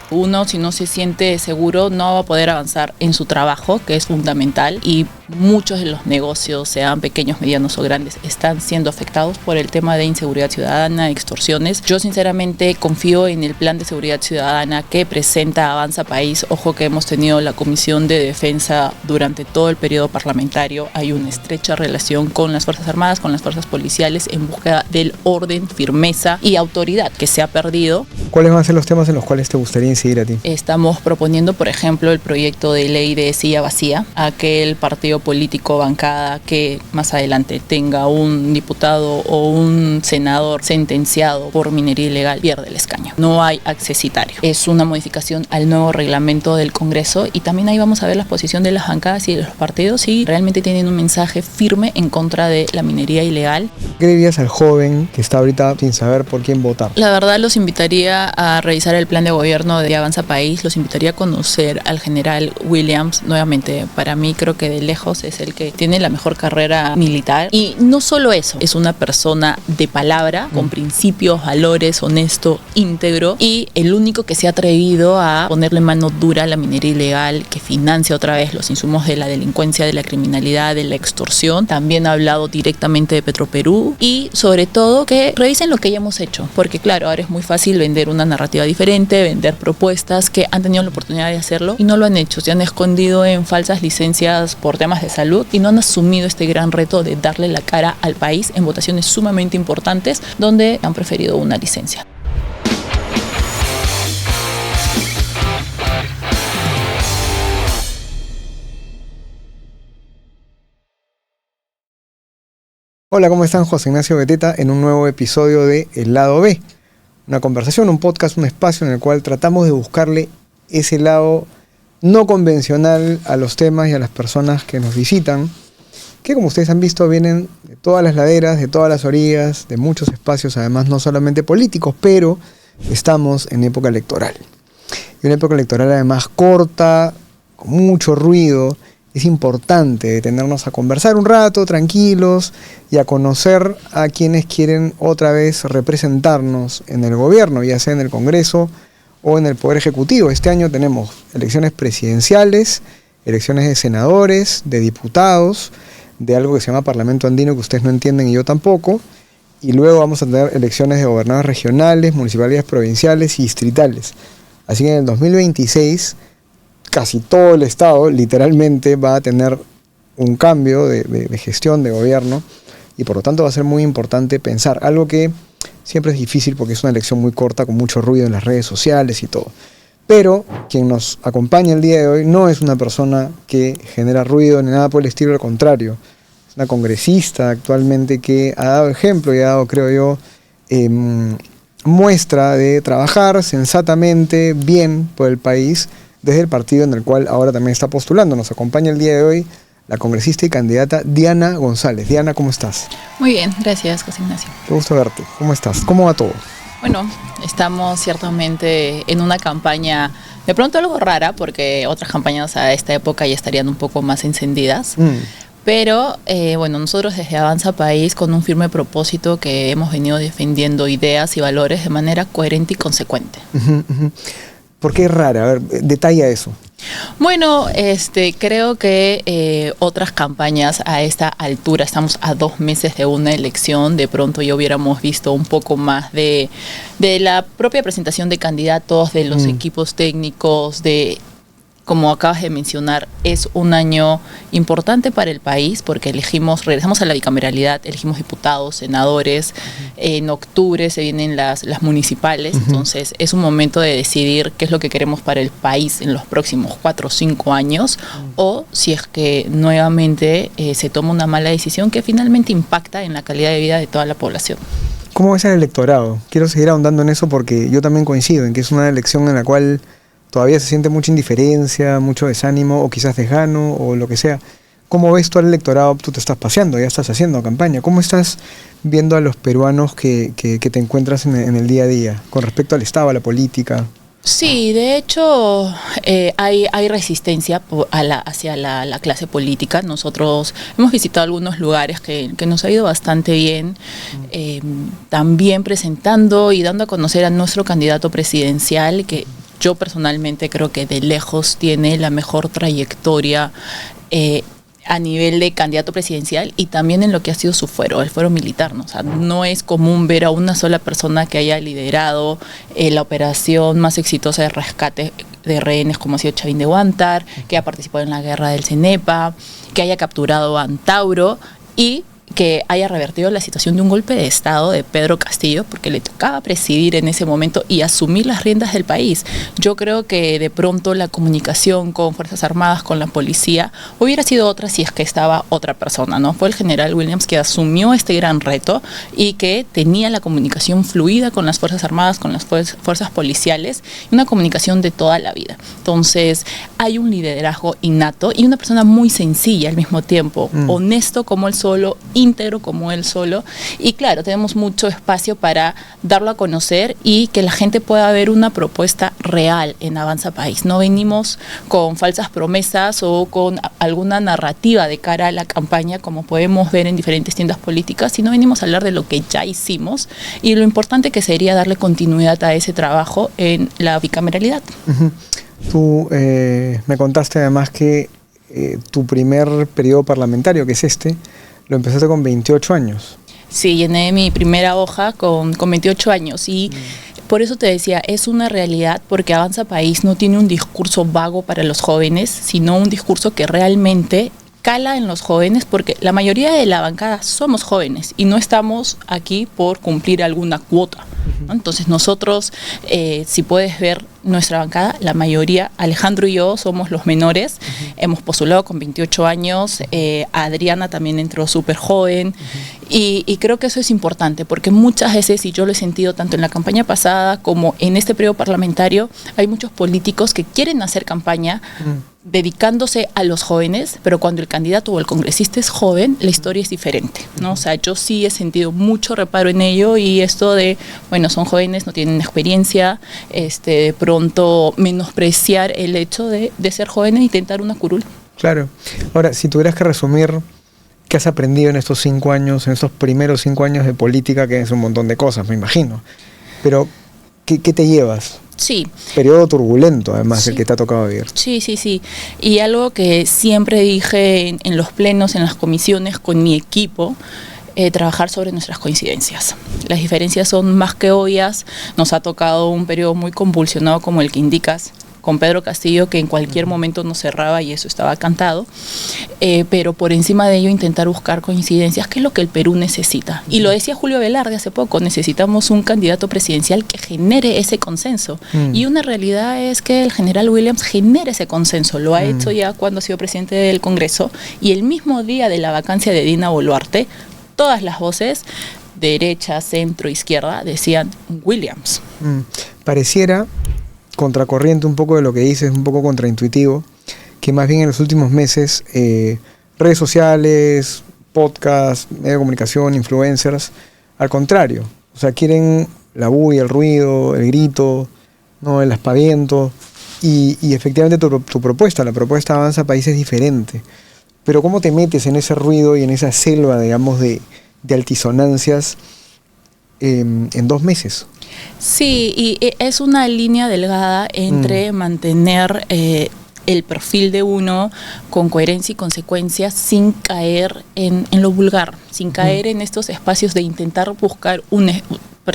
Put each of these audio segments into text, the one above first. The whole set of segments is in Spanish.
Uno, si no se siente seguro, no va a poder avanzar en su trabajo, que es fundamental, y muchos de los negocios, sean pequeños, medianos o grandes, están siendo afectados por el tema de inseguridad ciudadana, extorsiones. Yo sinceramente confío en el plan de seguridad ciudadana que presenta Avanza País. Ojo que hemos tenido la Comisión de Defensa durante todo el periodo parlamentario. Hay una estrecha relación con las Fuerzas Armadas, con las fuerzas policiales, en búsqueda del orden, firmeza y autoridad que se ha perdido. ¿Cuáles van a ser los temas en los cuales te gustaría incidir a ti? Estamos proponiendo, por ejemplo, el proyecto de ley de silla vacía, aquel partido político, bancada, que más adelante tenga un diputado o un senador sentenciado por minería ilegal, pierde el escaño. No hay accesitario. Es una modificación al nuevo reglamento del Congreso, y también ahí vamos a ver la posición de las bancadas y de los partidos si realmente tienen un mensaje firme en contra de la minería ilegal. ¿Qué dirías al joven que está ahorita sin saber por quién votar? La verdad, los invitaría a revisar el plan de gobierno de Avanza País, los invitaría a conocer al general Williams. Nuevamente, para mí creo que de lejos es el que tiene la mejor carrera militar, y no solo eso, es una persona de palabra, con principios, valores, honesto, íntegro, y el único que se ha atrevido a ponerle mano dura a la minería ilegal, que financia otra vez los insumos de la delincuencia, de la criminalidad, de la extorsión. También ha hablado directamente de Petroperú, y sobre todo que revisen lo que ya hemos hecho, porque claro, ahora es muy fácil vender una narrativa diferente, vender propuestas que han tenido la oportunidad de hacerlo y no lo han hecho. Se han escondido en falsas licencias por temas de salud y no han asumido este gran reto de darle la cara al país en votaciones sumamente importantes donde han preferido una licencia. Hola, ¿cómo están? José Ignacio Beteta en un nuevo episodio de El Lado B. Una conversación, un podcast, un espacio en el cual tratamos de buscarle ese lado no convencional a los temas y a las personas que nos visitan, que como ustedes han visto vienen de todas las laderas, de todas las orillas, de muchos espacios, además no solamente políticos, pero estamos en época electoral. Y una época electoral además corta, con mucho ruido. Es importante detenernos a conversar un rato, tranquilos, y a conocer a quienes quieren otra vez representarnos en el gobierno, ya sea en el Congreso o en el Poder Ejecutivo. Este año tenemos elecciones presidenciales, elecciones de senadores, de diputados, de algo que se llama Parlamento Andino, que ustedes no entienden y yo tampoco, y luego vamos a tener elecciones de gobernadores regionales, municipalidades provinciales y distritales. Así que en el 2026 casi todo el Estado literalmente va a tener un cambio de gestión, de gobierno, y por lo tanto va a ser muy importante pensar, algo que siempre es difícil porque es una elección muy corta, con mucho ruido en las redes sociales y todo. Pero quien nos acompaña el día de hoy no es una persona que genera ruido ni nada por el estilo, al contrario. Es una congresista actualmente que ha dado ejemplo y ha dado, creo yo, muestra de trabajar sensatamente, bien por el país, desde el partido en el cual ahora también está postulando. Nos acompaña el día de hoy la congresista y candidata Diana González. Diana, ¿cómo estás? Muy bien, gracias, José Ignacio. Qué gusto verte. ¿Cómo estás? ¿Cómo va todo? Bueno, estamos ciertamente en una campaña de pronto algo rara, porque otras campañas a esta época ya estarían un poco más encendidas. Pero bueno, nosotros desde Avanza País, con un firme propósito que hemos venido defendiendo ideas y valores de manera coherente y consecuente. ¿Por qué es rara? A ver, detalla eso. Bueno, creo que otras campañas a esta altura, estamos a 2 meses de una elección, de pronto ya hubiéramos visto un poco más de la propia presentación de candidatos, de los equipos técnicos, como acabas de mencionar, es un año importante para el país porque regresamos a la bicameralidad, elegimos diputados, senadores, en octubre se vienen las municipales, entonces es un momento de decidir qué es lo que queremos para el país en los próximos 4 o 5 años, o si es que nuevamente se toma una mala decisión que finalmente impacta en la calidad de vida de toda la población. ¿Cómo ves el electorado? Quiero seguir ahondando en eso porque yo también coincido en que es una elección en la cual todavía se siente mucha indiferencia, mucho desánimo o quizás desgano o lo que sea. ¿Cómo ves tú al electorado? Tú te estás paseando, ya estás haciendo campaña. ¿Cómo estás viendo a los peruanos que te encuentras en el día a día con respecto al Estado, a la política? Sí, de hecho hay resistencia hacia la clase política. Nosotros hemos visitado algunos lugares que nos ha ido bastante bien, también presentando y dando a conocer a nuestro candidato presidencial, que yo personalmente creo que de lejos tiene la mejor trayectoria a nivel de candidato presidencial y también en lo que ha sido su fuero, el fuero militar, ¿no? O sea, no es común ver a una sola persona que haya liderado la operación más exitosa de rescate de rehenes como ha sido Chavín de Huántar, que ha participado en la guerra del Cenepa, que haya capturado a Antauro y que haya revertido la situación de un golpe de Estado de Pedro Castillo, porque le tocaba presidir en ese momento y asumir las riendas del país. Yo creo que de pronto la comunicación con Fuerzas Armadas, con la policía, hubiera sido otra si es que estaba otra persona, ¿no? Fue el general Williams que asumió este gran reto y que tenía la comunicación fluida con las Fuerzas Armadas, con las fuerzas policiales, y una comunicación de toda la vida. Entonces, hay un liderazgo innato y una persona muy sencilla al mismo tiempo, honesto como él solo, íntegro como él solo, y claro, tenemos mucho espacio para darlo a conocer y que la gente pueda ver una propuesta real en Avanza País. No venimos con falsas promesas o con alguna narrativa de cara a la campaña como podemos ver en diferentes tiendas políticas, sino venimos a hablar de lo que ya hicimos y lo importante que sería darle continuidad a ese trabajo en la bicameralidad. Uh-huh. Tú me contaste además que tu primer periodo parlamentario, que es lo empezaste con 28 años. Sí, llené mi primera hoja con 28 años y por eso te decía, es una realidad porque Avanza País no tiene un discurso vago para los jóvenes, sino un discurso que realmente cala en los jóvenes, porque la mayoría de la bancada somos jóvenes y no estamos aquí por cumplir alguna cuota, ¿no? Entonces nosotros, si puedes ver nuestra bancada, la mayoría, Alejandro y yo somos los menores, hemos postulado con 28 años, Adriana también entró súper joven, y creo que eso es importante, porque muchas veces, y yo lo he sentido tanto en la campaña pasada como en este periodo parlamentario, hay muchos políticos que quieren hacer campaña dedicándose a los jóvenes, pero cuando el candidato o el congresista es joven, la historia es diferente, ¿no? O sea, yo sí he sentido mucho reparo en ello y esto de, bueno, son jóvenes, no tienen experiencia, de pronto menospreciar el hecho de ser joven e intentar una curul. Claro. Ahora, si tuvieras que resumir qué has aprendido en estos 5 años, en estos primeros 5 años de política, que es un montón de cosas, me imagino, pero ¿qué te llevas? Sí. Periodo turbulento, además, Sí. el que te ha tocado vivir. Sí. Y algo que siempre dije en los plenos, en las comisiones, con mi equipo, trabajar sobre nuestras coincidencias. Las diferencias son más que obvias. Nos ha tocado un periodo muy convulsionado como el que indicas, con Pedro Castillo, que en cualquier momento nos cerraba y eso estaba cantado, pero por encima de ello intentar buscar coincidencias, que es lo que el Perú necesita. Y lo decía Julio Velarde hace poco, necesitamos un candidato presidencial que genere ese consenso. Y una realidad es que el general Williams genera ese consenso, lo ha hecho ya cuando ha sido presidente del Congreso, y el mismo día de la vacancia de Dina Boluarte, todas las voces, derecha, centro, izquierda, decían Williams. Pareciera contracorriente un poco de lo que dices, un poco contraintuitivo, que más bien en los últimos meses redes sociales, podcasts, medios de comunicación, influencers, al contrario, o sea, quieren la bulla, el ruido, el grito, ¿no? El aspaviento, y efectivamente tu propuesta, la propuesta Avanza País es diferente. Pero ¿cómo te metes en ese ruido y en esa selva, digamos, de altisonancias en 2 meses? Sí, y es una línea delgada entre mantener el perfil de uno con coherencia y consecuencia sin caer en lo vulgar, sin caer en estos espacios de intentar buscar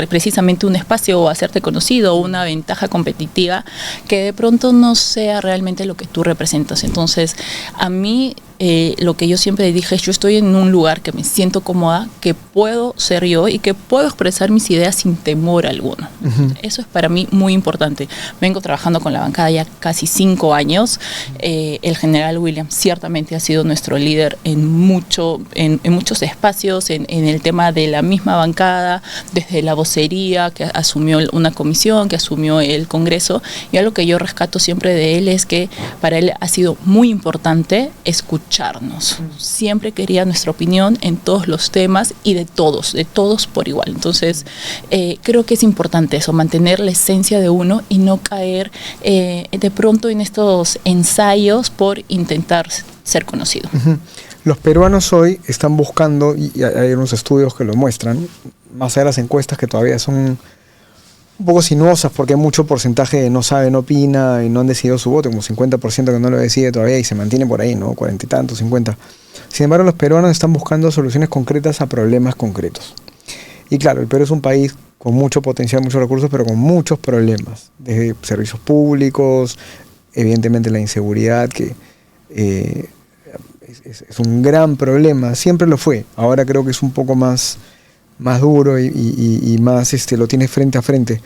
precisamente un espacio o hacerte conocido o una ventaja competitiva que de pronto no sea realmente lo que tú representas. Entonces, a mí lo que yo siempre dije es: yo estoy en un lugar que me siento cómoda, que puedo ser yo y que puedo expresar mis ideas sin temor alguno. Eso es para mí muy importante. Vengo trabajando con la bancada ya casi 5 años. El general Williams ciertamente ha sido nuestro líder en muchos espacios, en el tema de la misma bancada, desde la vocería, que asumió una comisión, que asumió el Congreso, y algo que yo rescato siempre de él es que para él ha sido muy importante escucharnos. Siempre quería nuestra opinión en todos los temas y de todos por igual. Entonces, creo que es importante eso, mantener la esencia de uno y no caer de pronto en estos ensayos por intentar ser conocido. Los peruanos hoy están buscando, y hay unos estudios que lo muestran, más allá de las encuestas que todavía son un un poco sinuosas porque hay mucho porcentaje de no sabe, no opina y no han decidido su voto, como 50% que no lo decide todavía y se mantiene por ahí, ¿no? 40 y tantos, 50. Sin embargo, los peruanos están buscando soluciones concretas a problemas concretos. Y claro, el Perú es un país con mucho potencial, muchos recursos, pero con muchos problemas, desde servicios públicos, evidentemente la inseguridad, que es un gran problema, siempre lo fue, ahora creo que es un poco más duro y más lo tienes frente a frente.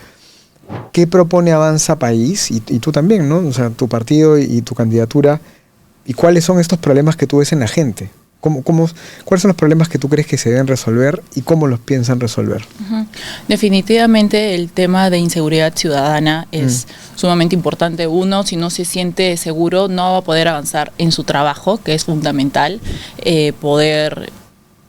¿Qué propone Avanza País? Y tú también, ¿no? O sea, tu partido y tu candidatura, ¿y cuáles son estos problemas que tú ves en la gente? ¿Cuáles son los problemas que tú crees que se deben resolver y cómo los piensan resolver? Definitivamente el tema de inseguridad ciudadana es sumamente importante. Uno, si no se siente seguro, no va a poder avanzar en su trabajo, que es fundamental, poder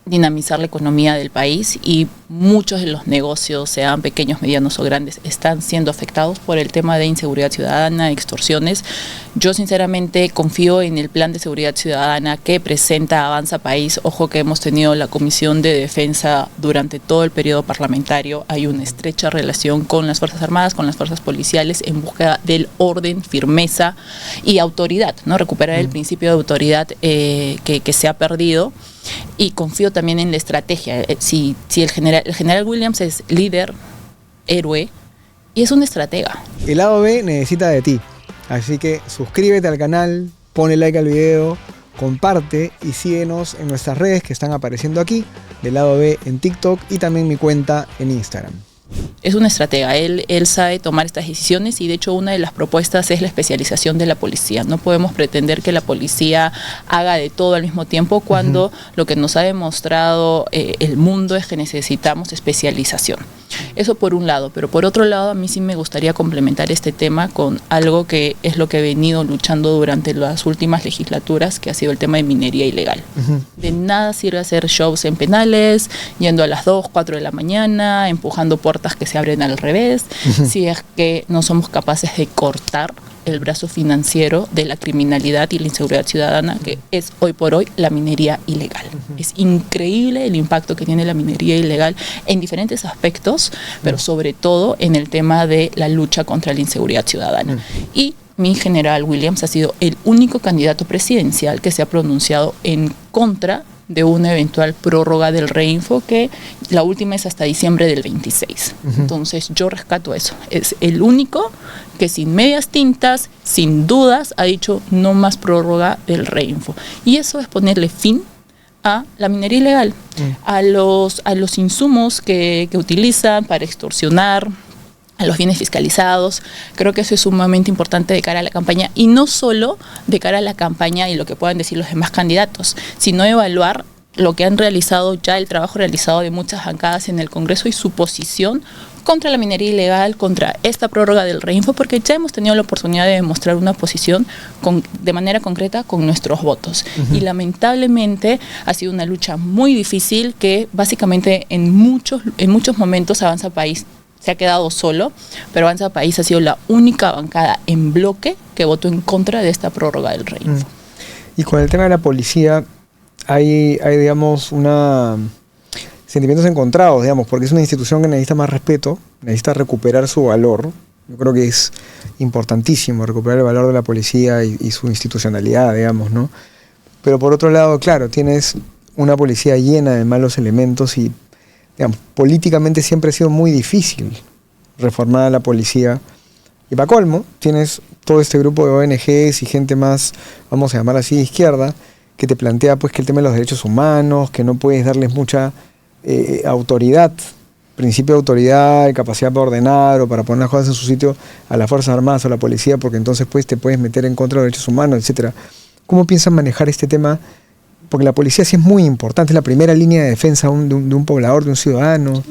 dinamizar la economía del país, y muchos de los negocios, sean pequeños, medianos o grandes, están siendo afectados por el tema de inseguridad ciudadana, extorsiones. Yo sinceramente confío en el plan de seguridad ciudadana que presenta Avanza País. Ojo que hemos tenido la Comisión de Defensa durante todo el periodo parlamentario. Hay una estrecha relación con las Fuerzas Armadas, con las fuerzas policiales, en búsqueda del orden, firmeza y autoridad, ¿no? Recuperar el principio de autoridad que se ha perdido. Y confío también en la estrategia. Si el general Williams es líder, héroe, y es un estratega. El lado B necesita de ti. Así que suscríbete al canal, pone like al video, comparte y síguenos en nuestras redes que están apareciendo aquí, del lado B en TikTok y también mi cuenta en Instagram. Es un estratega, él sabe tomar estas decisiones, y de hecho una de las propuestas es la especialización de la policía. No podemos pretender que la policía haga de todo al mismo tiempo cuando lo que nos ha demostrado el mundo es que necesitamos especialización. Eso por un lado, pero por otro lado a mí sí me gustaría complementar este tema con algo que es lo que he venido luchando durante las últimas legislaturas, que ha sido el tema de minería ilegal. De nada sirve hacer shows en penales, yendo a las 2, 4 de la mañana, empujando puertas que se abren al revés, si es que no somos capaces de cortar el brazo financiero de la criminalidad y la inseguridad ciudadana, que es hoy por hoy la minería ilegal. Es increíble el impacto que tiene la minería ilegal en diferentes aspectos, pero sobre todo en el tema de la lucha contra la inseguridad ciudadana. Y mi general Williams ha sido el único candidato presidencial que se ha pronunciado en contra de una eventual prórroga del Reinfo, que la última es hasta diciembre del 26. Entonces yo rescato eso. Es el único que sin medias tintas, sin dudas, ha dicho no más prórroga del Reinfo. Y eso es ponerle fin a la minería ilegal, a los insumos que utilizan para extorsionar, a los bienes fiscalizados. Creo que eso es sumamente importante de cara a la campaña, y no solo de cara a la campaña y lo que puedan decir los demás candidatos, sino evaluar lo que han realizado ya, el trabajo realizado de muchas bancadas en el Congreso y su posición contra la minería ilegal, contra esta prórroga del Reinfo, porque ya hemos tenido la oportunidad de demostrar una posición de manera concreta con nuestros votos. Y lamentablemente ha sido una lucha muy difícil que básicamente en muchos momentos Avanza País se ha quedado solo, pero Avanza País ha sido la única bancada en bloque que votó en contra de esta prórroga del Reinfo. Y con el tema de la policía hay digamos, sentimientos encontrados, digamos, porque es una institución que necesita más respeto, necesita recuperar su valor. Yo creo que es importantísimo recuperar el valor de la policía y su institucionalidad, digamos, ¿no? Pero por otro lado, claro, tienes una policía llena de malos elementos y, digamos, políticamente siempre ha sido muy difícil reformar a la policía. Y para colmo, tienes todo este grupo de ONGs y gente más, vamos a llamar así, de izquierda, que te plantea pues que el tema de los derechos humanos, que no puedes darles mucha autoridad, principio de autoridad, capacidad para ordenar o para poner las cosas en su sitio a las Fuerzas Armadas o a la policía, porque entonces pues te puedes meter en contra de los derechos humanos, etcétera. ¿Cómo piensan manejar este tema? Porque la policía sí es muy importante, es la primera línea de defensa de un poblador, de un ciudadano.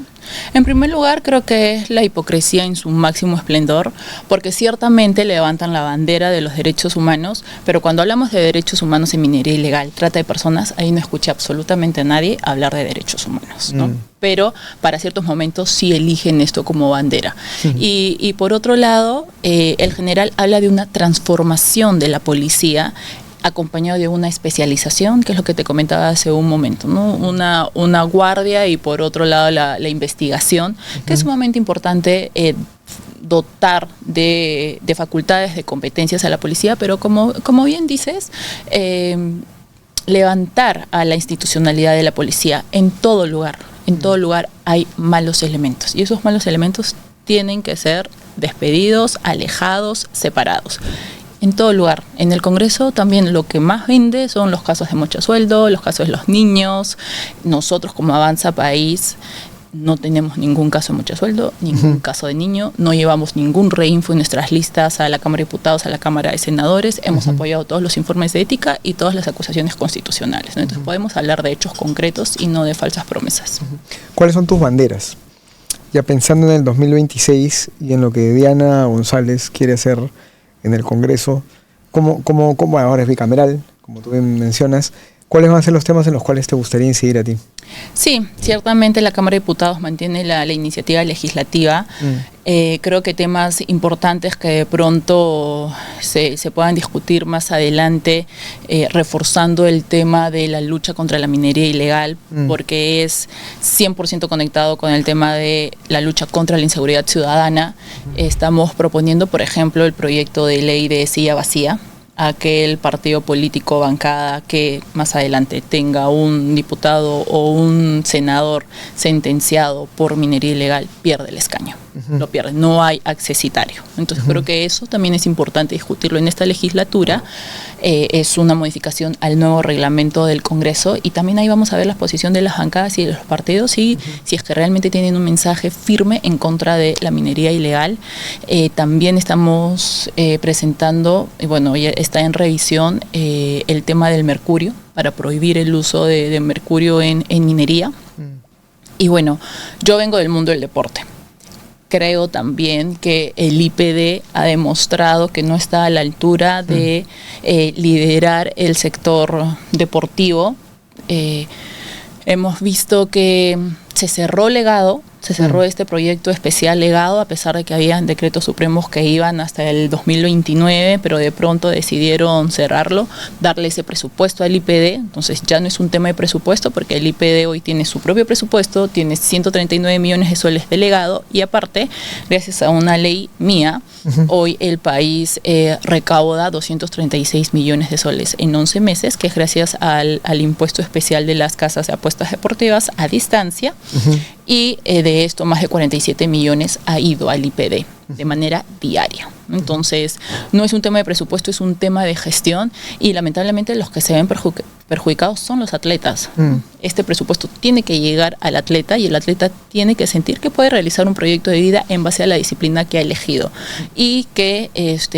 En primer lugar, creo que es la hipocresía en su máximo esplendor, porque ciertamente levantan la bandera de los derechos humanos, pero cuando hablamos de derechos humanos en minería ilegal, trata de personas, ahí no escuché absolutamente a nadie hablar de derechos humanos, ¿no? Pero para ciertos momentos sí eligen esto como bandera. Y por otro lado, el general habla de una transformación de la policía, acompañado de una especialización, que es lo que te comentaba hace un momento, ¿no? Una guardia y por otro lado la investigación, que es sumamente importante dotar de facultades, de competencias a la policía, pero como bien dices, levantar a la institucionalidad de la policía en todo lugar. En todo lugar hay malos elementos y esos malos elementos tienen que ser despedidos, alejados, separados. En todo lugar. En el Congreso también lo que más vende son los casos de mocha sueldo, los casos de los niños. Nosotros como Avanza País no tenemos ningún caso de mocha sueldo, ningún caso de niño, no llevamos ningún reinfo en nuestras listas a la Cámara de Diputados, a la Cámara de Senadores, hemos apoyado todos los informes de ética y todas las acusaciones constitucionales, ¿no? Entonces podemos hablar de hechos concretos y no de falsas promesas. ¿Cuáles son tus banderas? Ya pensando en el 2026 y en lo que Diana González quiere hacer en el Congreso, ¿cómo ahora es bicameral, como tú bien mencionas? ¿Cuáles van a ser los temas en los cuales te gustaría incidir a ti? Sí, ciertamente la Cámara de Diputados mantiene la iniciativa legislativa. Creo que temas importantes que de pronto se puedan discutir más adelante, reforzando el tema de la lucha contra la minería ilegal, porque es 100% conectado con el tema de la lucha contra la inseguridad ciudadana. Estamos proponiendo, por ejemplo, el proyecto de ley de silla vacía, aquel partido político bancada que más adelante tenga un diputado o un senador sentenciado por minería ilegal, pierde el escaño, lo pierde, no hay accesitario. Entonces creo que eso también es importante discutirlo en esta legislatura. Es una modificación al nuevo reglamento del Congreso y también ahí vamos a ver la posición de las bancadas y de los partidos y si es que realmente tienen un mensaje firme en contra de la minería ilegal. También estamos presentando, bueno, ya está en revisión el tema del mercurio para prohibir el uso de mercurio en minería. Y bueno, yo vengo del mundo del deporte. Creo también que el IPD ha demostrado que no está a la altura de liderar el sector deportivo. Hemos visto que se cerró Legado, se cerró este proyecto especial Legado, a pesar de que habían decretos supremos que iban hasta el 2029, pero de pronto decidieron cerrarlo, darle ese presupuesto al IPD. Entonces ya no es un tema de presupuesto, porque el IPD hoy tiene su propio presupuesto, tiene 139 millones de soles de Legado, y aparte, gracias a una ley mía, hoy el país recauda 236 millones de soles en 11 meses, que es gracias al impuesto especial de las casas de apuestas deportivas a distancia, y de esto más de 47 millones ha ido al IPD de manera diaria. Entonces, no es un tema de presupuesto, es un tema de gestión, y lamentablemente los que se ven perjudicados son los atletas. Este presupuesto tiene que llegar al atleta, y el atleta tiene que sentir que puede realizar un proyecto de vida en base a la disciplina que ha elegido, y que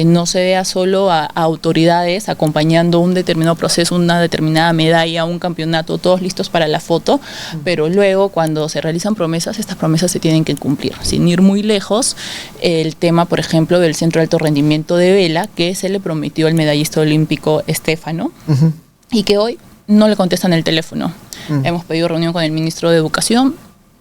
no se vea solo a autoridades acompañando un determinado proceso, una determinada medalla, un campeonato, todos listos para la foto, pero luego cuando se realizan promesas, estas promesas se tienen que cumplir. Sin ir muy lejos, el tema, por ejemplo, del Centro de Alto Rendimiento de Vela, que se le prometió al medallista olímpico Estéfano, y que hoy no le contestan el teléfono. Hemos pedido reunión con el ministro de Educación,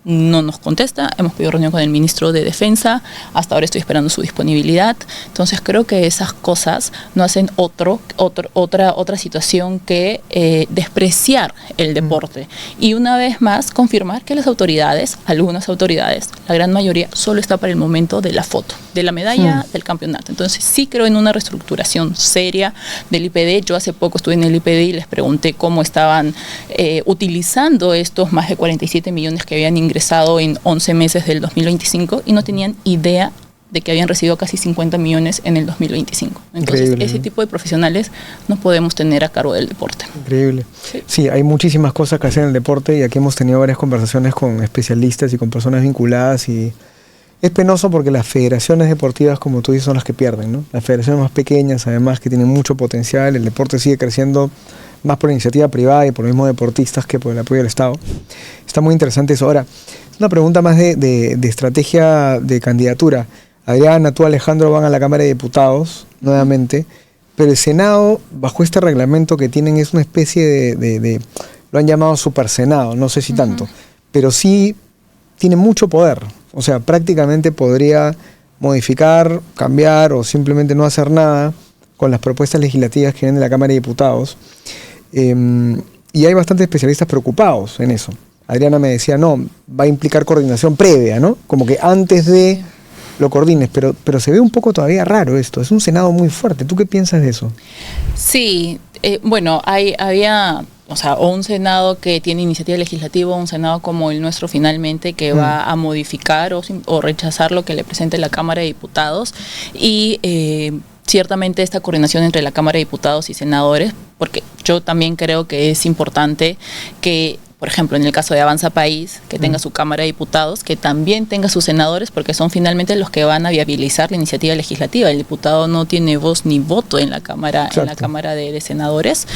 no nos contesta. Hemos pedido reunión con el ministro de Defensa, hasta ahora estoy esperando su disponibilidad. Entonces creo que esas cosas no hacen otra situación que despreciar el deporte. Y una vez más confirmar que las autoridades, algunas autoridades, la gran mayoría, solo está para el momento de la foto, de la medalla, del campeonato. Entonces sí creo en una reestructuración seria del IPD. Yo hace poco estuve en el IPD y les pregunté cómo estaban utilizando estos más de 47 millones que habían ingresado en 11 meses del 2025, y no tenían idea de que habían recibido casi 50 millones en el 2025. Entonces, increíble, ese tipo de profesionales no podemos tener a cargo del deporte. Increíble. Sí, hay muchísimas cosas que hacer en el deporte, y aquí hemos tenido varias conversaciones con especialistas y con personas vinculadas, y es penoso porque las federaciones deportivas, como tú dices, son las que pierden, ¿no? Las federaciones más pequeñas, además, que tienen mucho potencial, el deporte sigue creciendo más por iniciativa privada y por los mismos deportistas que por el apoyo del Estado. Está muy interesante eso. Ahora, una pregunta más de estrategia de candidatura. Adriana, tú, Alejandro, van a la Cámara de Diputados nuevamente, pero el Senado, bajo este reglamento que tienen, es una especie de lo han llamado super Senado, no sé si tanto, pero sí tiene mucho poder. O sea, prácticamente podría modificar, cambiar o simplemente no hacer nada con las propuestas legislativas que vienen de la Cámara de Diputados. Y hay bastantes especialistas preocupados en eso. Adriana me decía, no, va a implicar coordinación previa, ¿no? Como que antes de lo coordines, pero se ve un poco todavía raro esto. Es un Senado muy fuerte. ¿Tú qué piensas de eso? Sí, bueno, había, o sea, o un Senado que tiene iniciativa legislativa, un Senado como el nuestro finalmente que va a modificar o rechazar lo que le presente la Cámara de Diputados y ciertamente esta coordinación entre la Cámara de Diputados y senadores, porque yo también creo que es importante que, por ejemplo, en el caso de Avanza País, que tenga su Cámara de Diputados, que también tenga sus senadores, porque son finalmente los que van a viabilizar la iniciativa legislativa. El diputado no tiene voz ni voto en la Cámara, de Senadores.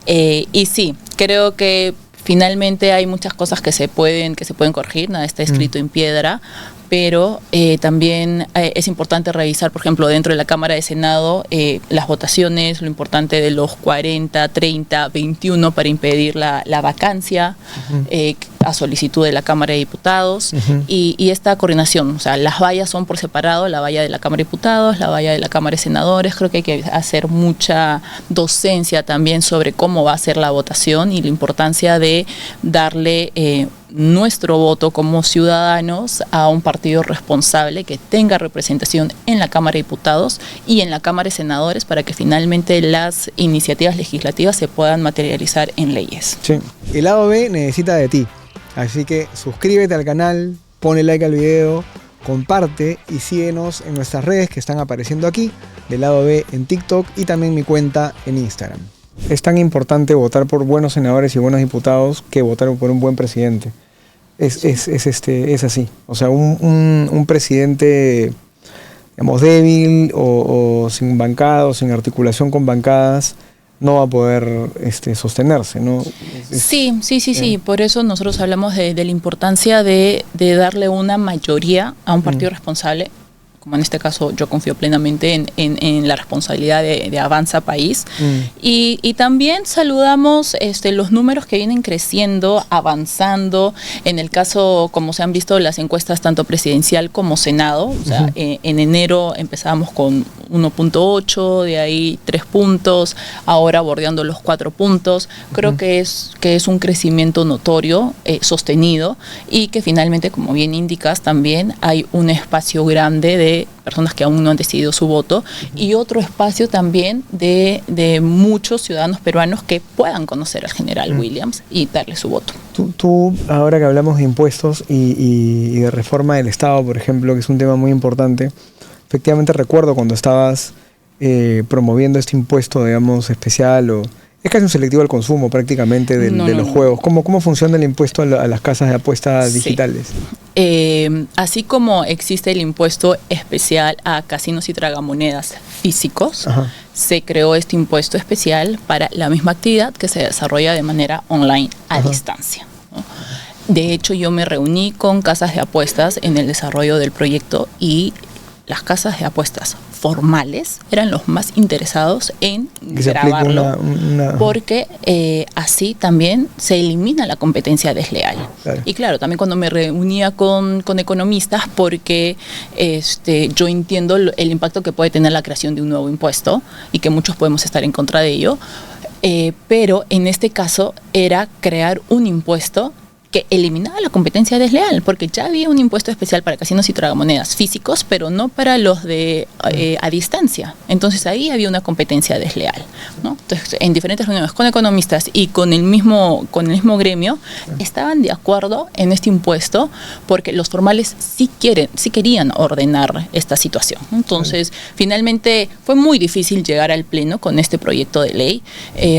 Y sí, creo que finalmente hay muchas cosas que se pueden corregir, nada está escrito en piedra, pero también es importante revisar, por ejemplo, dentro de la Cámara de Senado, las votaciones, lo importante de los 40, 30, 21 para impedir la vacancia a solicitud de la Cámara de Diputados y esta coordinación, o sea, las vallas son por separado, la valla de la Cámara de Diputados, la valla de la Cámara de Senadores. Creo que hay que hacer mucha docencia también sobre cómo va a ser la votación y la importancia de darle nuestro voto como ciudadanos a un partido responsable que tenga representación en la Cámara de Diputados y en la Cámara de Senadores para que finalmente las iniciativas legislativas se puedan materializar en leyes. Sí. El lado B necesita de ti, así que suscríbete al canal, ponle like al video, comparte y síguenos en nuestras redes que están apareciendo aquí, del lado B en TikTok y también mi cuenta en Instagram. Es tan importante votar por buenos senadores y buenos diputados que votar por un buen presidente. Es así. O sea, un presidente, digamos, débil o sin bancada o sin articulación con bancadas no va a poder sostenerse, ¿no? Sí. Por eso nosotros hablamos de la importancia de darle una mayoría a un partido responsable. Como en este caso yo confío plenamente en la responsabilidad de Avanza País. Y también saludamos los números que vienen creciendo, avanzando. En el caso, como se han visto las encuestas tanto presidencial como Senado, o sea, en enero empezábamos con 1.8, de ahí 3 puntos, ahora bordeando los 4 puntos. Creo que es un crecimiento notorio, sostenido, y que finalmente, como bien indicas, también hay un espacio grande de personas que aún no han decidido su voto y otro espacio también de muchos ciudadanos peruanos que puedan conocer al general Williams y darle su voto. Tú, ahora que hablamos de impuestos y de reforma del Estado, por ejemplo, que es un tema muy importante, efectivamente recuerdo cuando estabas promoviendo este impuesto, digamos, especial o... Es casi un selectivo al consumo prácticamente de los juegos. ¿Cómo funciona el impuesto a las casas de apuestas digitales? Así como existe el impuesto especial a casinos y tragamonedas físicos, se creó este impuesto especial para la misma actividad que se desarrolla de manera online a distancia, ¿no? De hecho, yo me reuní con casas de apuestas en el desarrollo del proyecto y las casas de apuestas formales eran los más interesados en grabarlo porque así también se elimina la competencia desleal. Claro. Y claro, también cuando me reunía con economistas porque yo entiendo el impacto que puede tener la creación de un nuevo impuesto y que muchos podemos estar en contra de ello, pero en este caso era crear un impuesto que eliminaba la competencia desleal, porque ya había un impuesto especial para casinos y tragamonedas físicos, pero no para los de a distancia. Entonces ahí había una competencia desleal, ¿no? Entonces, en diferentes reuniones con economistas y con el mismo gremio, estaban de acuerdo en este impuesto, porque los formales sí querían ordenar esta situación. Entonces, finalmente fue muy difícil llegar al Pleno con este proyecto de ley.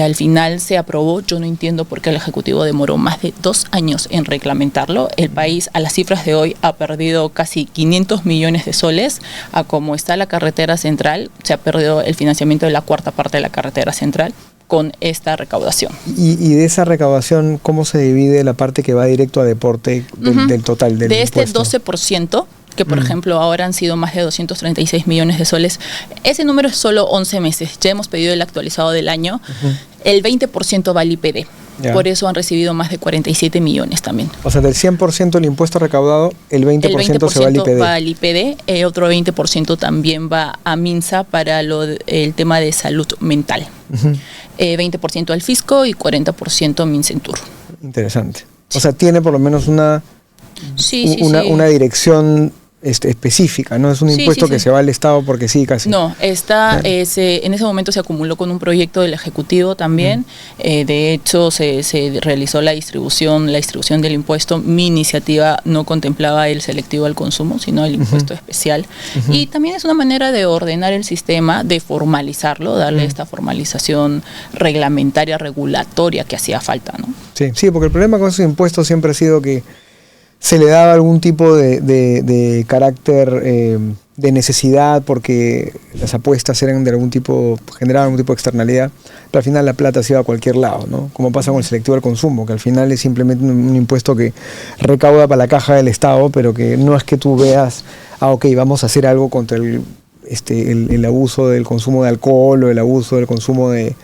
Al final se aprobó. Yo no entiendo por qué el Ejecutivo demoró más de 2 años en reglamentarlo. El país, a las cifras de hoy, ha perdido casi 500 millones de soles. A como está la carretera central, se ha perdido el financiamiento de la 4ª parte de la carretera central con esta recaudación. Y de esa recaudación, ¿cómo se divide la parte que va directo a deporte del total del impuesto? Este 12%, que por ejemplo ahora han sido más de 236 millones de soles, ese número es solo 11 meses. Ya hemos pedido el actualizado del año. El 20% va al IPD. Ya. Por eso han recibido más de 47 millones también. O sea, del 100% del impuesto recaudado, el 20% se va al IPD. Va al IPD, otro 20% también va a MINSA para el tema de salud mental. 20% al fisco y 40% Mincentur. Interesante. O sea, tiene por lo menos una dirección específica, no es un impuesto que se va al Estado porque sí, casi. No, en ese momento se acumuló con un proyecto del Ejecutivo también. De hecho, se realizó la distribución del impuesto. Mi iniciativa no contemplaba el selectivo al consumo, sino el impuesto especial. Y también es una manera de ordenar el sistema, de formalizarlo, darle esta formalización reglamentaria, regulatoria que hacía falta, ¿no? Sí, porque el problema con esos impuestos siempre ha sido que se le daba algún tipo de carácter de necesidad porque las apuestas eran de algún tipo, generaban algún tipo de externalidad, pero al final la plata se iba a cualquier lado, ¿no? Como pasa con el selectivo al consumo, que al final es simplemente un impuesto que recauda para la caja del Estado, pero que no es que tú veas, ok, vamos a hacer algo contra el abuso del consumo de alcohol o el abuso del consumo de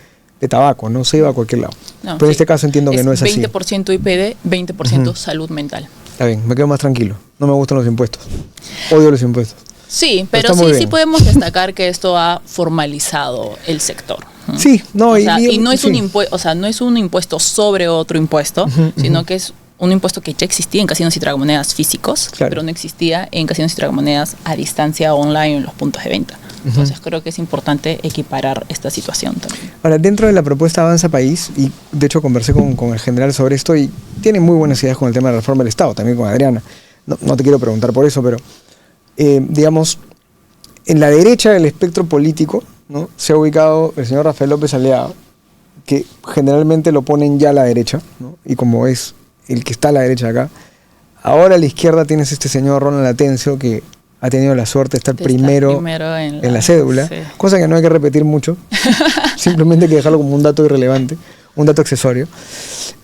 tabaco, no se iba a cualquier lado. No, pero en este caso entiendo que no es así. 20% IPD, 20% salud mental. Está bien, me quedo más tranquilo. No me gustan los impuestos. Odio los impuestos. Sí, pero sí podemos destacar que esto ha formalizado el sector. Sí, no, y no es un impuesto, no es un impuesto sobre otro impuesto, sino que es un impuesto que ya existía en casinos y tragamonedas físicos, pero no existía en casinos y tragamonedas a distancia online en los puntos de venta. Entonces creo que es importante equiparar esta situación también. Ahora, dentro de la propuesta Avanza País, y de hecho conversé con el general sobre esto y tiene muy buenas ideas con el tema de la reforma del Estado, también con Adriana. No te quiero preguntar por eso, pero digamos, en la derecha del espectro político, ¿no?, se ha ubicado el señor Rafael López Aliaga, que generalmente lo ponen ya a la derecha, ¿no?, y como es el que está a la derecha acá, ahora a la izquierda tienes este señor Ronald Atencio, que ha tenido la suerte de estar primero en la cédula, sí, cosa que no hay que repetir mucho, simplemente hay que dejarlo como un dato irrelevante, un dato accesorio.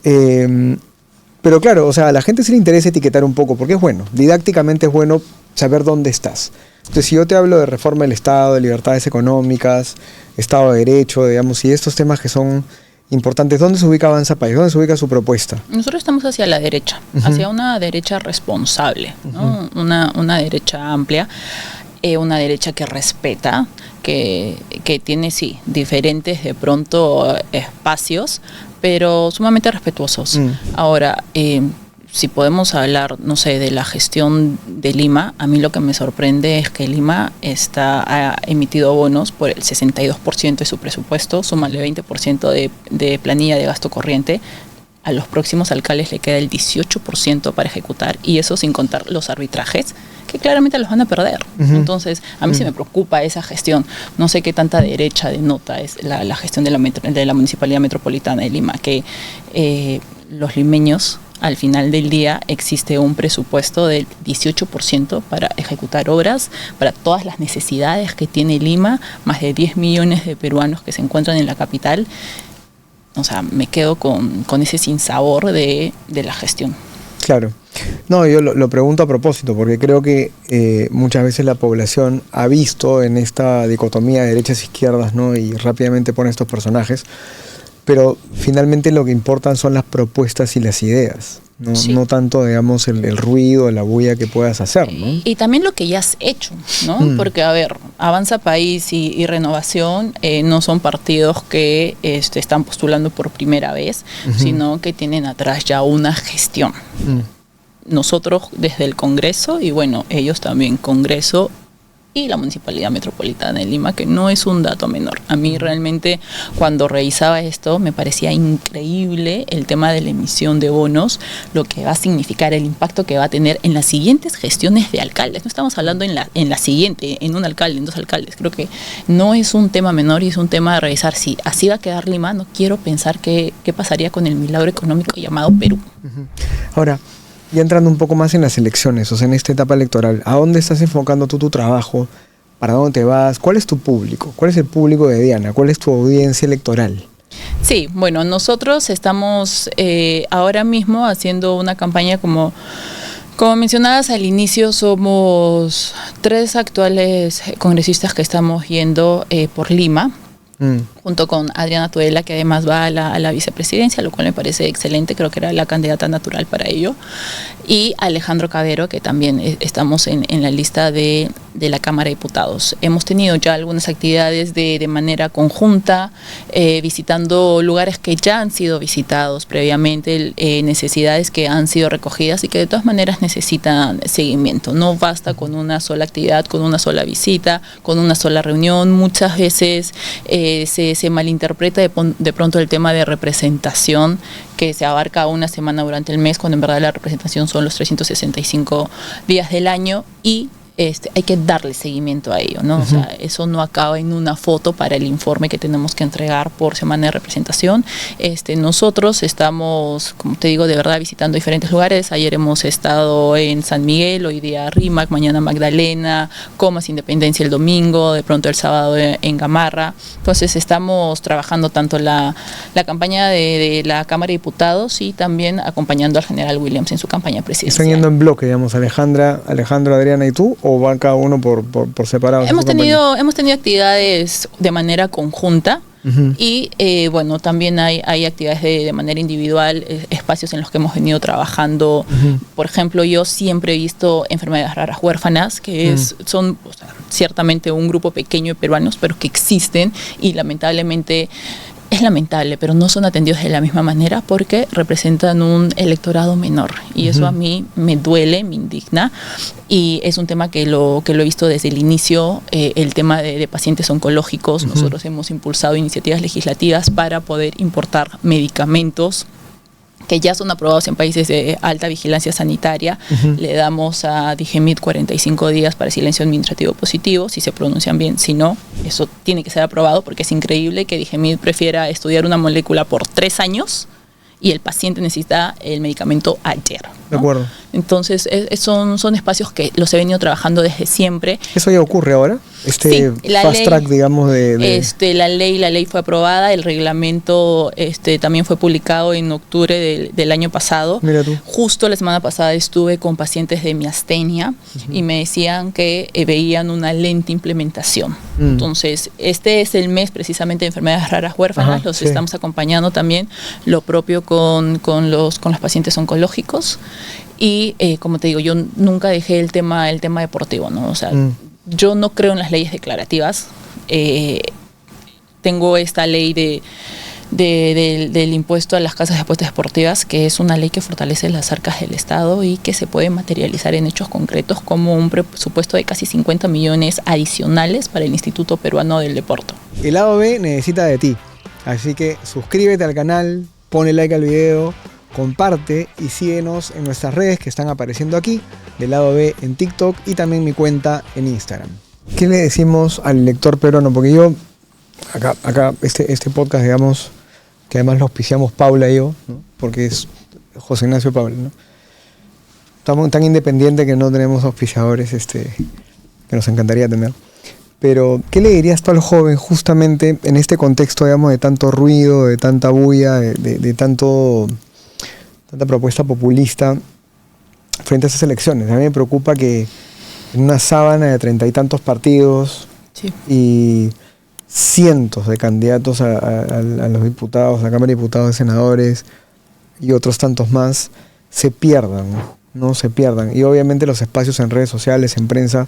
Pero claro, o sea, a la gente sí le interesa etiquetar un poco, porque es bueno, didácticamente es bueno saber dónde estás. Entonces, si yo te hablo de reforma del Estado, de libertades económicas, Estado de Derecho, digamos, y estos temas que son importantes, ¿dónde se ubica Avanza País? ¿Dónde se ubica su propuesta? Nosotros estamos hacia la derecha, hacia una derecha responsable, ¿no? Una derecha amplia, una derecha que respeta, que tiene, sí, diferentes de pronto espacios, pero sumamente respetuosos. Ahora, si podemos hablar, no sé, de la gestión de Lima, a mí lo que me sorprende es que Lima ha emitido bonos por el 62% de su presupuesto, súmale 20% de planilla de gasto corriente. A los próximos alcaldes le queda el 18% para ejecutar, y eso sin contar los arbitrajes, que claramente los van a perder. Entonces, a mí sí me preocupa esa gestión. No sé qué tanta derecha denota es la gestión de la Municipalidad Metropolitana de Lima, que los limeños, al final del día, existe un presupuesto del 18% para ejecutar obras, para todas las necesidades que tiene Lima, más de 10 millones de peruanos que se encuentran en la capital. O sea, me quedo con ese sinsabor de la gestión. Claro. No, yo lo pregunto a propósito, porque creo que muchas veces la población ha visto en esta dicotomía de derechas e izquierdas, ¿no?, y rápidamente pone estos personajes, pero finalmente lo que importan son las propuestas y las ideas, ¿no? Sí. No tanto, digamos, el ruido, la bulla que puedas hacer, ¿no? Y también lo que ya has hecho, ¿no? Porque, a ver, Avanza País y Renovación no son partidos que están postulando por primera vez, sino que tienen atrás ya una gestión. Nosotros desde el Congreso, y bueno, ellos también Congreso, y la Municipalidad Metropolitana de Lima, que no es un dato menor. A mí realmente, cuando revisaba esto, me parecía increíble el tema de la emisión de bonos, lo que va a significar, el impacto que va a tener en las siguientes gestiones de alcaldes. No estamos hablando en la siguiente, en un alcalde, en dos alcaldes. Creo que no es un tema menor, y es un tema de revisar si así va a quedar Lima. No quiero pensar qué pasaría con el milagro económico llamado Perú. Ahora, ya entrando un poco más en las elecciones, o sea, en esta etapa electoral, ¿a dónde estás enfocando tú tu trabajo? ¿Para dónde te vas? ¿Cuál es tu público? ¿Cuál es el público de Diana? ¿Cuál es tu audiencia electoral? Sí, bueno, nosotros estamos ahora mismo haciendo una campaña como mencionabas al inicio. Somos 3 actuales congresistas que estamos yendo por Lima. junto con Adriana Tudela, que además va a la vicepresidencia, lo cual me parece excelente, creo que era la candidata natural para ello, y Alejandro Cabero, que también estamos en la lista de la Cámara de Diputados. Hemos tenido ya algunas actividades de manera conjunta, visitando lugares que ya han sido visitados previamente, necesidades que han sido recogidas y que de todas maneras necesitan seguimiento. No basta con una sola actividad, con una sola visita, con una sola reunión. Muchas veces se malinterpreta de pronto el tema de representación, que se abarca una semana durante el mes, cuando en verdad la representación son los 365 días del año, y hay que darle seguimiento a ello, ¿no? O sea, eso no acaba en una foto para el informe que tenemos que entregar por semana de representación. Nosotros estamos, como te digo, de verdad visitando diferentes lugares. Ayer hemos estado en San Miguel, hoy día Rímac, mañana Magdalena, Comas, Independencia el domingo, de pronto el sábado en Gamarra. Entonces estamos trabajando tanto la campaña de la Cámara de Diputados y también acompañando al general Williams en su campaña presidencial. ¿Están yendo en bloque, digamos, Alejandro, Adriana y tú, o van cada uno por separado? Hemos tenido actividades de manera conjunta. Y bueno, también hay actividades de manera individual, espacios en los que hemos venido trabajando. Por ejemplo, yo siempre he visto enfermedades raras huérfanas, que son, o sea, ciertamente un grupo pequeño de peruanos, pero que existen, y lamentablemente es lamentable, pero no son atendidos de la misma manera porque representan un electorado menor, y eso a mí me duele, me indigna, y es un tema que lo he visto desde el inicio. El tema de pacientes oncológicos. Nosotros hemos impulsado iniciativas legislativas para poder importar medicamentos que ya son aprobados en países de alta vigilancia sanitaria. Le damos a Digemid 45 días para silencio administrativo positivo, si se pronuncian bien. Si no, eso tiene que ser aprobado, porque es increíble que Digemid prefiera estudiar una molécula por 3 años y el paciente necesita el medicamento ayer, ¿no? De acuerdo. Entonces, son espacios que los he venido trabajando desde siempre. ¿Eso ya ocurre ahora? Sí, fast track, digamos, La ley fue aprobada, el reglamento también fue publicado en octubre del año pasado. Mira tú. Justo la semana pasada estuve con pacientes de miastenia y me decían que veían una lenta implementación. Entonces, este es el mes precisamente de enfermedades raras huérfanas. Los estamos acompañando también, lo propio con los pacientes oncológicos. Y como te digo, yo nunca dejé el tema deportivo, ¿no? O sea, yo no creo en las leyes declarativas. Tengo esta ley del impuesto a las casas de apuestas deportivas, que es una ley que fortalece las arcas del Estado y que se puede materializar en hechos concretos, como un presupuesto de casi 50 millones adicionales para el Instituto Peruano del Deporte. El lado B necesita de ti, así que suscríbete al canal, ponle like al video, comparte y síguenos en nuestras redes que están apareciendo aquí, del lado B en TikTok y también mi cuenta en Instagram. ¿Qué le decimos al lector peruano? Porque yo, acá este podcast, digamos, que además lo auspiciamos Paula y yo, ¿no? Porque es José Ignacio Paula, ¿no? Estamos tan independientes que no tenemos auspiciadores que nos encantaría tener. Pero, ¿qué le dirías tú al joven justamente en este contexto, digamos, de tanto ruido, de tanta bulla, de tanta propuesta populista frente a esas elecciones? A mí me preocupa que en una sábana de 30 y tantos partidos y cientos de candidatos a los diputados, a la Cámara de Diputados, senadores y otros tantos más, se pierdan, ¿no? Se pierdan. Y obviamente los espacios en redes sociales, en prensa,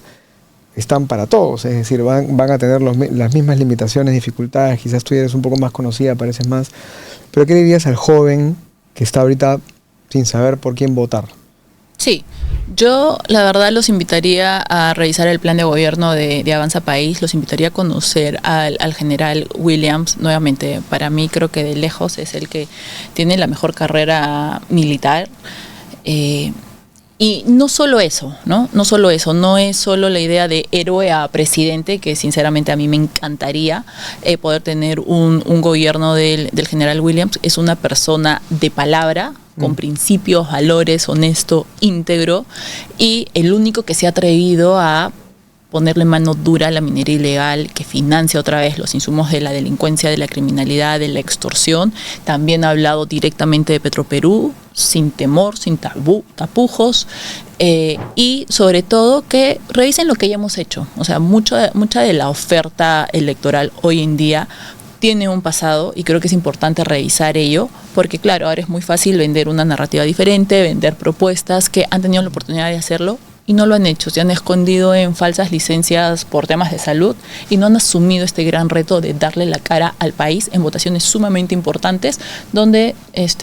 están para todos, es decir, van a tener las mismas limitaciones, dificultades. Quizás tú eres un poco más conocida, pareces más. Pero ¿qué dirías al joven que está ahorita sin saber por quién votar? Sí, yo la verdad los invitaría a revisar el plan de gobierno de Avanza País, los invitaría a conocer al general Williams. Nuevamente, para mí creo que de lejos es el que tiene la mejor carrera militar. Y no solo eso, ¿no? No solo eso, no es solo la idea de héroe a presidente, que sinceramente a mí me encantaría poder tener un gobierno del general Williams. Es una persona de palabra, con principios, valores, honesto, íntegro, y el único que se ha atrevido a ponerle mano dura a la minería ilegal, que financia otra vez los insumos de la delincuencia, de la criminalidad, de la extorsión. También ha hablado directamente de Petroperú, sin temor, sin tapujos, y sobre todo que revisen lo que ya hemos hecho. O sea, mucha de la oferta electoral hoy en día tiene un pasado y creo que es importante revisar ello, porque claro, ahora es muy fácil vender una narrativa diferente, vender propuestas que han tenido la oportunidad de hacerlo y no lo han hecho, se han escondido en falsas licencias por temas de salud y no han asumido este gran reto de darle la cara al país en votaciones sumamente importantes donde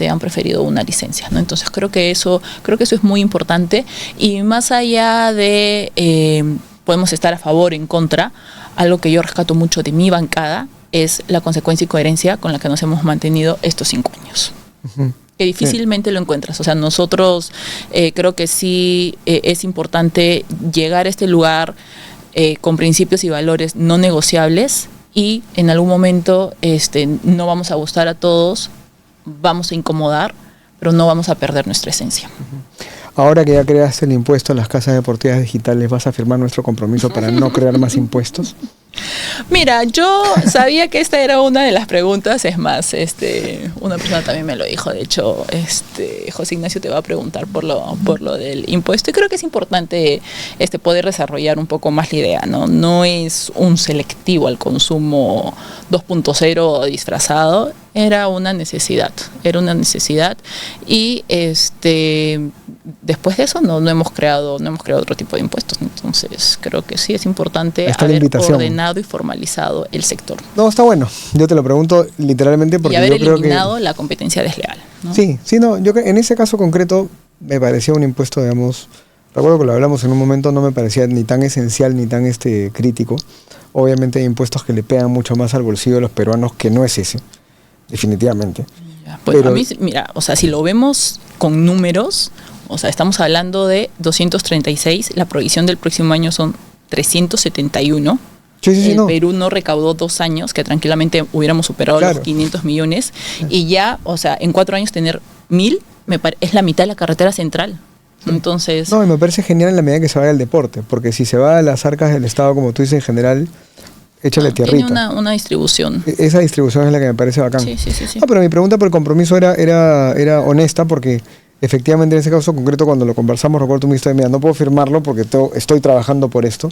han preferido una licencia, ¿no? Entonces creo que eso es muy importante y más allá de podemos estar a favor o en contra, algo que yo rescato mucho de mi bancada es la consecuencia y coherencia con la que nos hemos mantenido estos 5 años. Uh-huh. Que difícilmente lo encuentras. O sea, nosotros creo que sí es importante llegar a este lugar con principios y valores no negociables y en algún momento no vamos a gustar a todos, vamos a incomodar, pero no vamos a perder nuestra esencia. Ahora que ya creaste el impuesto a las casas deportivas digitales, ¿vas a firmar nuestro compromiso para no crear más impuestos? Mira, yo sabía que esta era una de las preguntas, es más, una persona también me lo dijo, de hecho, José Ignacio te va a preguntar por lo del impuesto y creo que es importante poder desarrollar un poco más la idea, ¿no? No es un selectivo al consumo 2.0 disfrazado, era una necesidad y después de eso no hemos creado otro tipo de impuestos, entonces creo que sí es importante haber ordenado y formalizado el sector. No, está bueno, yo te lo pregunto literalmente porque y haber yo creo que eliminado la competencia desleal, ¿no? Sí, no, yo en ese caso concreto me parecía un impuesto, digamos, recuerdo que lo hablamos en un momento, no me parecía ni tan esencial ni tan crítico. Obviamente hay impuestos que le pegan mucho más al bolsillo de los peruanos que no es ese, definitivamente. Pues pero a mí, mira, o sea, si lo vemos con números, o sea, estamos hablando de 236, la provisión del próximo año son 371. Sí, Perú no recaudó 2 años, que tranquilamente hubiéramos superado los 500 millones, y ya, o sea, en 4 años tener 1.000 es la mitad de la carretera central. Entonces... No, y me parece genial en la medida que se vaya al deporte, porque si se va a las arcas del Estado, como tú dices, en general, échale tierrita. Tiene una distribución. Esa distribución es la que me parece bacán. Sí. No, pero mi pregunta por el compromiso era honesta, porque efectivamente en ese caso concreto, cuando lo conversamos, recuerdo tú me dijiste, mira, no puedo firmarlo porque estoy trabajando por esto.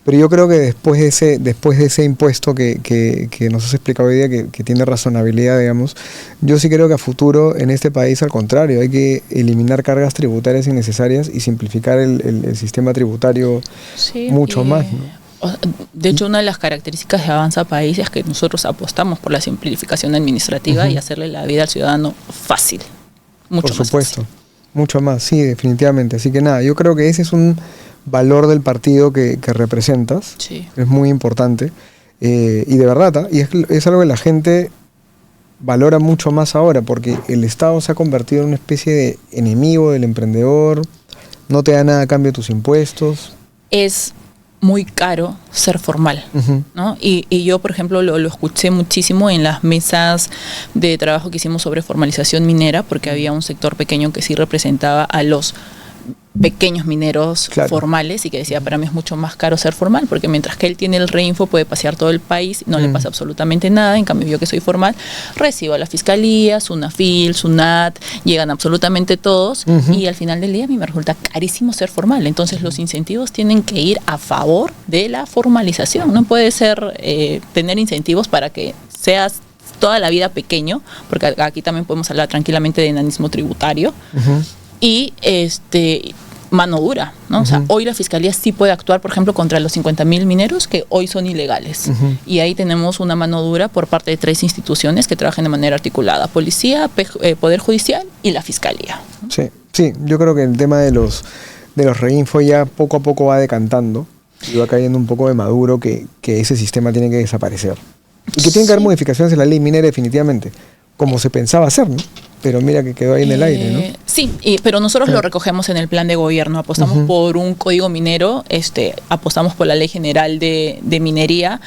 Pero yo creo que después de ese impuesto que nos has explicado hoy día, que tiene razonabilidad, digamos, yo sí creo que a futuro en este país, al contrario, hay que eliminar cargas tributarias innecesarias y simplificar el sistema tributario mucho más, ¿no? De hecho, una de las características de Avanza País es que nosotros apostamos por la simplificación administrativa y hacerle la vida al ciudadano fácil. Mucho más. Por supuesto, mucho más, sí, definitivamente. Así que nada, yo creo que ese es un valor del partido que representas, es muy importante y de verdad, y es algo que la gente valora mucho más ahora, porque el Estado se ha convertido en una especie de enemigo del emprendedor, no te da nada a cambio de tus impuestos. Es muy caro ser formal, ¿no? Y yo, por ejemplo, lo escuché muchísimo en las mesas de trabajo que hicimos sobre formalización minera, porque había un sector pequeño que sí representaba a los pequeños mineros formales y que decía, para mí es mucho más caro ser formal, porque mientras que él tiene el reinfo puede pasear todo el país, no le pasa absolutamente nada, en cambio yo que soy formal, recibo a la fiscalía, SUNAFIL, SUNAT, llegan absolutamente todos y al final del día a mí me resulta carísimo ser formal, entonces los incentivos tienen que ir a favor de la formalización, no puede ser tener incentivos para que seas toda la vida pequeño, porque aquí también podemos hablar tranquilamente de enanismo tributario, y mano dura, ¿no? O sea, hoy la fiscalía sí puede actuar, por ejemplo, contra los 50.000 mineros que hoy son ilegales. Y ahí tenemos una mano dura por parte de 3 instituciones que trabajan de manera articulada: policía, poder judicial y la fiscalía. Sí, yo creo que el tema de los reinfo ya poco a poco va decantando y va cayendo un poco de maduro que ese sistema tiene que desaparecer. Y que tiene que haber modificaciones en la ley minera definitivamente, como se pensaba hacer, ¿no? Pero mira que quedó ahí en el aire, ¿no? Sí, pero nosotros lo recogemos en el plan de gobierno. Apostamos por un código minero, apostamos por la ley general de minería,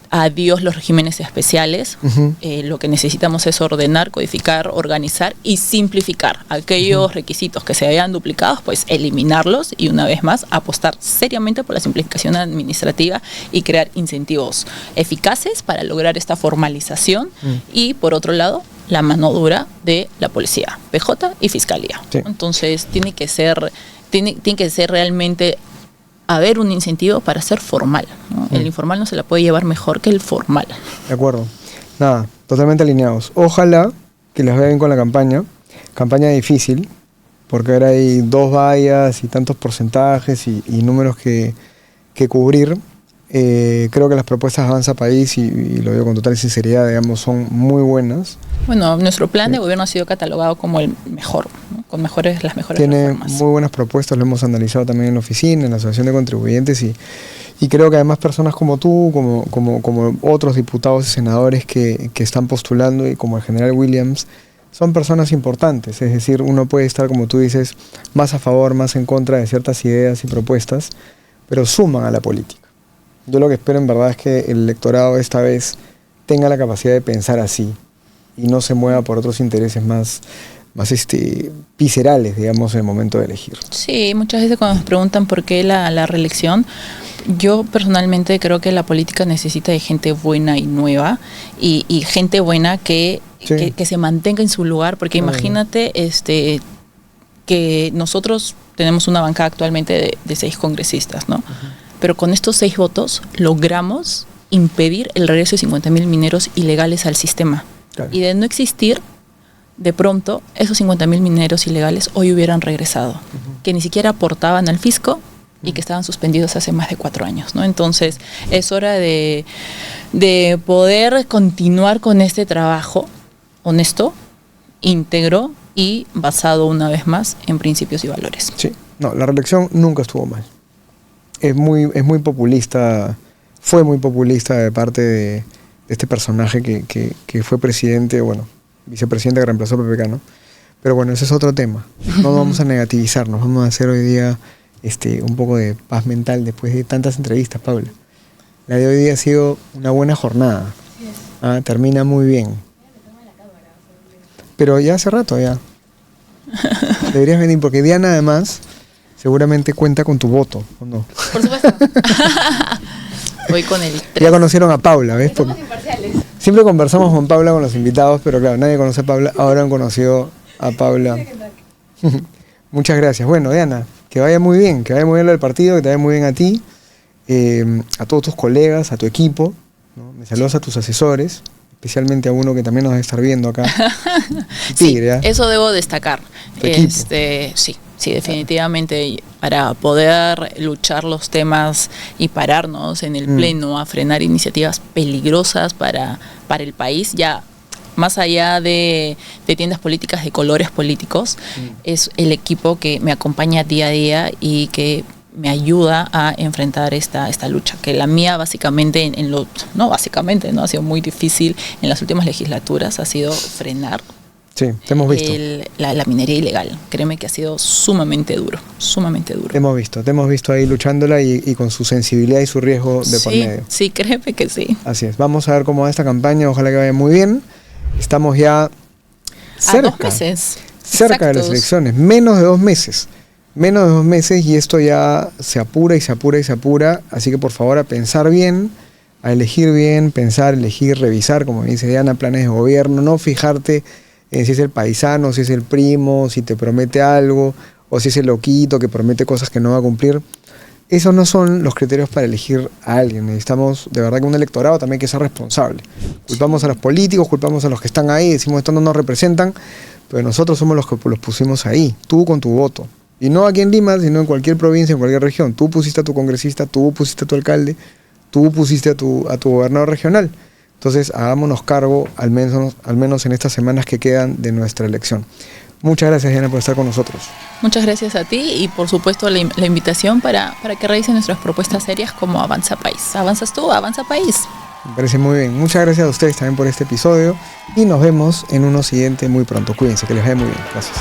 adiós los regímenes especiales. Lo que necesitamos es ordenar, codificar, organizar y simplificar. Aquellos requisitos que se habían duplicado, pues eliminarlos y una vez más apostar seriamente por la simplificación administrativa y crear incentivos eficaces para lograr esta formalización y por otro lado la mano dura de la policía, PJ y fiscalía. Entonces tiene que ser realmente haber un incentivo para ser formal, ¿no? El informal no se la puede llevar mejor que el formal. De acuerdo. Nada, totalmente alineados. Ojalá que les vaya bien con la campaña. Campaña difícil, porque ahora hay 2 vallas y tantos porcentajes y números que cubrir. Creo que las propuestas de Avanza País, y lo digo con total sinceridad, digamos, son muy buenas. Bueno, nuestro plan de gobierno ha sido catalogado como el mejor, ¿no? Con las mejores Tiene reformas. muy buenas propuestas, lo hemos analizado también en la oficina, en la Asociación de Contribuyentes, y creo que además personas como tú, como otros diputados y senadores que están postulando, y como el general Williams, son personas importantes. Es decir, uno puede estar, como tú dices, más a favor, más en contra de ciertas ideas y propuestas, pero suman a la política. Yo lo que espero en verdad es que el electorado esta vez tenga la capacidad de pensar así y no se mueva por otros intereses más viscerales, digamos, en el momento de elegir. Sí, muchas veces cuando nos preguntan por qué la reelección, yo personalmente creo que la política necesita de gente buena y nueva y gente buena que se mantenga en su lugar, porque imagínate que nosotros tenemos una bancada actualmente de 6 congresistas, ¿no? Pero con estos 6 votos logramos impedir el regreso de 50.000 mineros ilegales al sistema. Claro. Y de no existir, de pronto, esos 50.000 mineros ilegales hoy hubieran regresado, que ni siquiera aportaban al fisco y que estaban suspendidos hace más de 4 años, ¿no? Entonces, es hora de poder continuar con este trabajo honesto, íntegro y basado una vez más en principios y valores. Sí, no, la reelección nunca estuvo mal. Es muy populista, fue muy populista de parte de este personaje que fue presidente, bueno, vicepresidente que reemplazó a PPK, ¿no? Pero bueno, ese es otro tema. No vamos a negativizarnos, vamos a hacer hoy día un poco de paz mental después de tantas entrevistas, Paula. La de hoy día ha sido una buena jornada. Termina muy bien. Pero ya hace rato ya. Deberías venir porque Diana además seguramente cuenta con tu voto, ¿o no? Por supuesto. Voy con el 3. Ya conocieron a Paula, ¿ves? Somos imparciales. Siempre conversamos con Paula, con los invitados, pero claro, nadie conoce a Paula. Ahora han conocido a Paula. Muchas gracias. Bueno, Diana, que vaya muy bien lo del partido, que te vaya muy bien a ti, a todos tus colegas, a tu equipo, ¿no? Me saludas a tus asesores, especialmente a uno que también nos va a estar viendo acá. Tigre, sí, eso debo destacar. Sí, definitivamente, para poder luchar los temas y pararnos en el pleno a frenar iniciativas peligrosas para el país, ya más allá de tiendas políticas, de colores políticos, es el equipo que me acompaña día a día y que me ayuda a enfrentar esta lucha, que la mía básicamente, ha sido muy difícil en las últimas legislaturas, ha sido frenar. Sí, te hemos visto. La minería ilegal. Créeme que ha sido sumamente duro, sumamente duro. Te hemos visto ahí luchándola y con su sensibilidad y su riesgo de por medio. Sí, créeme que sí. Así es. Vamos a ver cómo va esta campaña, ojalá que vaya muy bien. Estamos ya cerca. A 2 meses. Cerca Exactos. de las elecciones, menos de 2 meses. Menos de 2 meses y esto ya se apura y se apura y se apura. Así que por favor a pensar bien, a elegir bien, pensar, elegir, revisar, como dice Diana, planes de gobierno, no fijarte en si es el paisano, si es el primo, si te promete algo, o si es el loquito que promete cosas que no va a cumplir. Esos no son los criterios para elegir a alguien. Necesitamos de verdad que un electorado también que sea responsable. Culpamos a los políticos, culpamos a los que están ahí, decimos esto no nos representan, pero nosotros somos los que los pusimos ahí, tú con tu voto. Y no aquí en Lima, sino en cualquier provincia, en cualquier región. Tú pusiste a tu congresista, tú pusiste a tu alcalde, tú pusiste a tu gobernador regional. Entonces, hagámonos cargo, al menos en estas semanas que quedan de nuestra elección. Muchas gracias, Diana, por estar con nosotros. Muchas gracias a ti y, por supuesto, la invitación para que revisen nuestras propuestas serias como Avanza País. ¿Avanzas tú? Avanza País. Me parece muy bien. Muchas gracias a ustedes también por este episodio y nos vemos en uno siguiente muy pronto. Cuídense, que les vaya muy bien. Gracias.